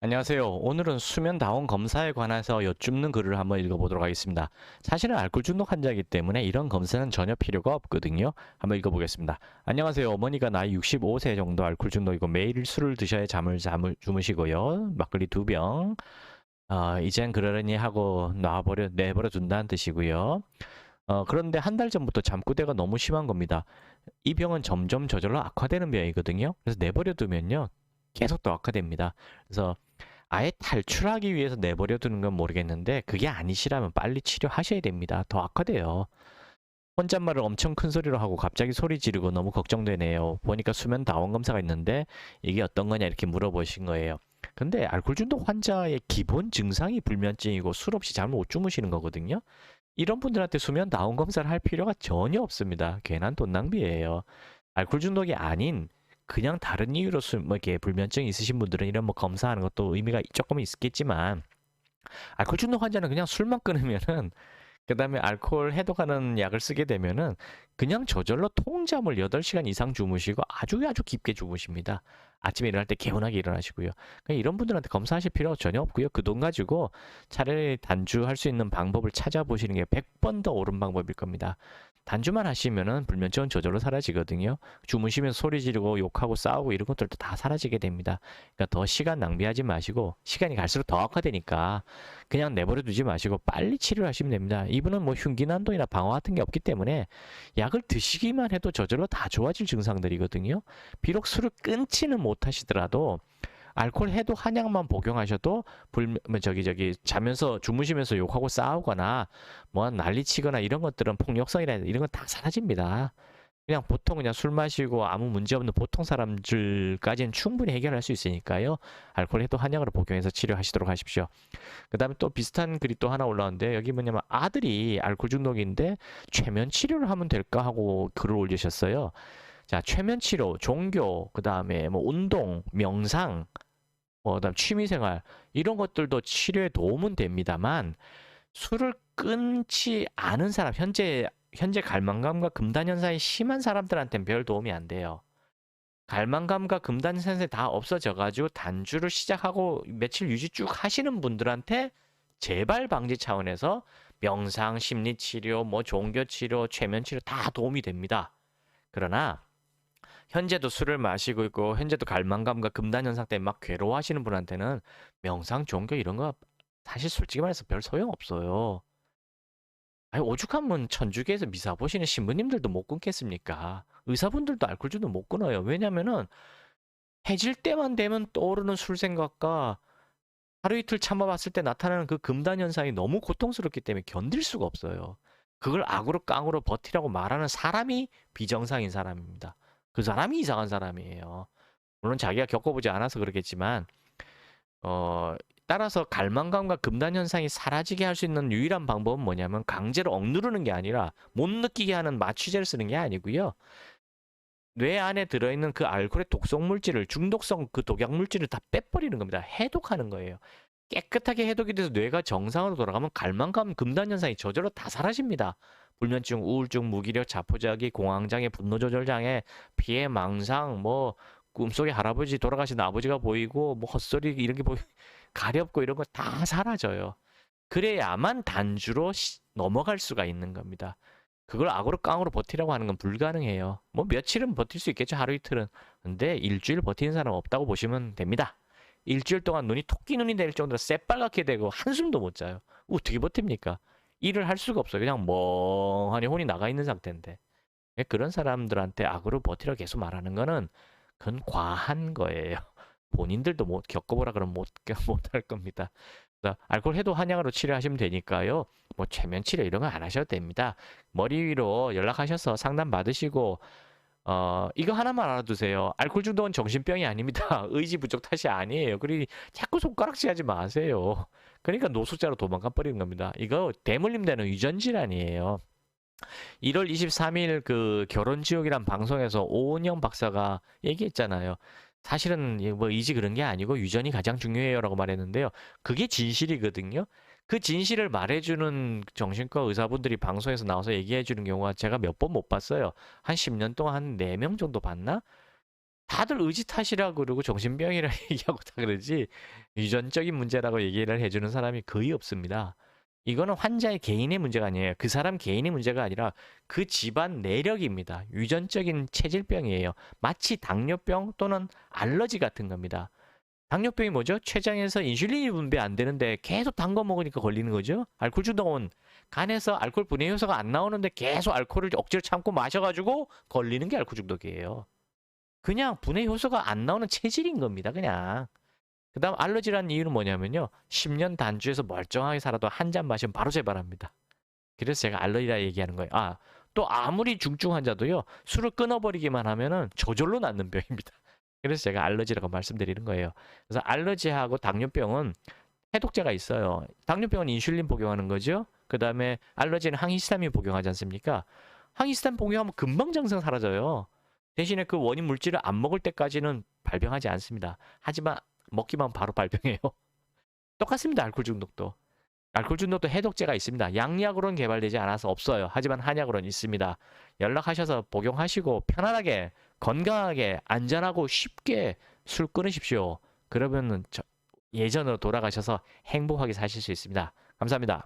안녕하세요. 오늘은 수면 다원 검사에 관해서 여쭙는 글을 한번 읽어보도록 하겠습니다. 사실은 알코올 중독 환자이기 때문에 이런 검사는 전혀 필요가 없거든요. 한번 읽어보겠습니다. 안녕하세요. 어머니가 나이 65세 정도 알코올 중독이고 매일 술을 드셔야 잠을 주무시고요. 막걸리 2병. 이젠 그러려니 하고 내버려 둔다는 뜻이고요. 그런데 한 달 전부터 잠꼬대가 너무 심한 겁니다. 이 병은 점점 저절로 악화되는 병이거든요. 그래서 내버려 두면요. 계속 더 악화됩니다. 그래서 아예 탈출하기 위해서 내버려 두는 건 모르겠는데 그게 아니시라면 빨리 치료하셔야 됩니다. 더 악화돼요. 혼잣말을 엄청 큰 소리로 하고 갑자기 소리 지르고 너무 걱정되네요. 보니까 수면 다원 검사가 있는데 이게 어떤 거냐 이렇게 물어보신 거예요. 근데 알코올 중독 환자의 기본 증상이 불면증이고 술 없이 잠을 못 주무시는 거거든요. 이런 분들한테 수면 다운 검사를 할 필요가 전혀 없습니다. 괜한 돈 낭비예요. 알코올 중독이 아닌 그냥 다른 이유로 뭐 이렇게 불면증이 있으신 분들은 이런 뭐 검사하는 것도 의미가 조금 있겠지만 알코올 중독 환자는 그냥 술만 끊으면은 그다음에 알코올 해독하는 약을 쓰게 되면은 그냥 저절로 통잠을 8시간 이상 주무시고 아주 깊게 주무십니다. 아침에 일어날 때 개운하게 일어나시고요. 그러니까 이런 분들한테 검사하실 필요 전혀 없고요. 그 돈 가지고 차라리 단주할 수 있는 방법을 찾아보시는 게 100번 더 옳은 방법일 겁니다. 단주만 하시면은 불면증은 저절로 사라지거든요. 주무시면서 소리 지르고 욕하고 싸우고 이런 것들도 다 사라지게 됩니다. 그러니까 더 시간 낭비하지 마시고 시간이 갈수록 더 악화되니까 그냥 내버려 두지 마시고 빨리 치료를 하시면 됩니다. 이분은 뭐 흉기난도나 방어 같은 게 없기 때문에 약을 드시기만 해도 저절로 다 좋아질 증상들이거든요. 비록 술을 끊지는 못하시더라도 알코올 해독 한약만 복용하셔도 자면서 주무시면서 욕하고 싸우거나 뭐 난리치거나 이런 것들은 폭력성이나 이런 건 다 사라집니다. 그냥 술 마시고 아무 문제 없는 보통 사람들까지는 충분히 해결할 수 있으니까요. 알코올 해독 한약으로 복용해서 치료하시도록 하십시오. 그 다음에 또 비슷한 글이 또 하나 올라왔는데 여기 뭐냐면 아들이 알코올 중독인데 최면 치료를 하면 될까 하고 글을 올리셨어요. 자, 최면 치료, 종교, 그 다음에 뭐 운동, 명상, 그다음 취미생활 이런 것들도 치료에 도움은 됩니다만 술을 끊지 않은 사람, 현재 갈망감과 금단 현상이 심한 사람들한테는 별 도움이 안 돼요. 갈망감과 금단 현상이 다 없어져가지고 단주를 시작하고 며칠 유지 쭉 하시는 분들한테 재발 방지 차원에서 명상, 심리치료, 뭐 종교치료, 최면치료 다 도움이 됩니다. 그러나 현재도 술을 마시고 있고 현재도 갈망감과 금단 현상 때문에 막 괴로워하시는 분한테는 명상, 종교 이런 거 사실 솔직히 말해서 별 소용 없어요. 아니 오죽하면 천주교에서 미사 보시는 신부님들도 못 끊겠습니까? 의사분들도 알코올 중독 못 끊어요. 왜냐면은 해질 때만 되면 떠오르는 술 생각과 하루 이틀 참아봤을 때 나타나는 그 금단 현상이 너무 고통스럽기 때문에 견딜 수가 없어요. 그걸 악으로 깡으로 버티라고 말하는 사람이 비정상인 사람입니다. 그 사람이 이상한 사람이에요. 물론 자기가 겪어보지 않아서 그러겠지만 어, 따라서 갈망감과 금단 현상이 사라지게 할 수 있는 유일한 방법은 뭐냐면 강제로 억누르는 게 아니라 못 느끼게 하는 마취제를 쓰는 게 아니고요. 뇌 안에 들어있는 그 알코올의 독성 물질을 중독성 그 독약 물질을 다 빼버리는 겁니다. 해독하는 거예요. 깨끗하게 해독이 돼서 뇌가 정상으로 돌아가면 갈망감, 금단 현상이 저절로 다 사라집니다. 불면증, 우울증, 무기력, 자포자기, 공황장애, 분노조절장애, 피해 망상, 뭐 꿈속에 할아버지 돌아가신 아버지가 보이고 뭐 헛소리 이런 게 보이 가렵고 이런 거 다 사라져요. 그래야만 단주로 넘어갈 수가 있는 겁니다. 그걸 악으로 깡으로 버티라고 하는 건 불가능해요. 뭐 며칠은 버틸 수 있겠죠, 하루 이틀은. 근데 일주일 버티는 사람 없다고 보시면 됩니다. 일주일 동안 눈이 토끼 눈이 될 정도로 새빨갛게 되고 한숨도 못 자요. 어떻게 버팁니까? 일을 할 수가 없어요. 그냥 멍하니 혼이 나가 있는 상태인데. 그런 사람들한테 악으로 버티라 계속 말하는 거는 그건 과한 거예요. 본인들도 못 겪어보라 그러면 못할 겁니다. 알코올 해도 한약으로 치료하시면 되니까요. 뭐 최면 치료 이런 거 안 하셔도 됩니다. 머리 위로 연락하셔서 상담 받으시고 이거 하나만 알아두세요. 알코올 중독은 정신병이 아닙니다. 의지 부족 탓이 아니에요. 그리고 자꾸 손가락질 하지 마세요. 그러니까 노숙자로 도망가 버리는 겁니다. 이거 대물림되는 유전 질환이에요. 1월 23일 그 결혼지옥이란 방송에서 오은영 박사가 얘기했잖아요. 사실은 뭐 의지 그런 게 아니고 유전이 가장 중요해요라고 말했는데요. 그게 진실이거든요. 그 진실을 말해주는 정신과 의사분들이 방송에서 나와서 얘기해주는 경우가 제가 몇 번 못 봤어요. 한 10년 동안 한 4명 정도 봤나? 다들 의지 탓이라 그러고 정신병이라 얘기하고 다 그러지 유전적인 문제라고 얘기를 해주는 사람이 거의 없습니다. 이거는 환자의 개인의 문제가 아니에요. 그 사람 개인의 문제가 아니라 그 집안 내력입니다. 유전적인 체질병이에요. 마치 당뇨병 또는 알러지 같은 겁니다. 당뇨병이 뭐죠? 췌장에서 인슐린이 분비 안 되는데 계속 단 거 먹으니까 걸리는 거죠. 알코올 중독은 간에서 알코올 분해 효소가 안 나오는데 계속 알코올을 억지로 참고 마셔가지고 걸리는 게 알코올 중독이에요. 그냥 분해 효소가 안 나오는 체질인 겁니다. 그냥. 그 다음 알러지라는 이유는 뭐냐면요. 10년 단주에서 멀쩡하게 살아도 한 잔 마시면 바로 재발합니다. 그래서 제가 알러지라 얘기하는 거예요. 아, 또 아무리 중증 환자도요. 술을 끊어버리기만 하면은 저절로 낫는 병입니다. 그래서 제가 알러지라고 말씀드리는 거예요. 그래서 알러지하고 당뇨병은 해독제가 있어요. 당뇨병은 인슐린 복용하는 거죠. 그 다음에 알러지는 항히스타민 복용하지 않습니까? 항히스타민 복용하면 금방 증상 사라져요. 대신에 그 원인 물질을 안 먹을 때까지는 발병하지 않습니다. 하지만 먹기만 하면 바로 발병해요. 똑같습니다. 알코올 중독도. 알코올 중독도 해독제가 있습니다. 양약으로는 개발되지 않아서 없어요. 하지만 한약으로는 있습니다. 연락하셔서 복용하시고 편안하게 건강하게 안전하고 쉽게 술 끊으십시오. 그러면 예전으로 돌아가셔서 행복하게 사실 수 있습니다. 감사합니다.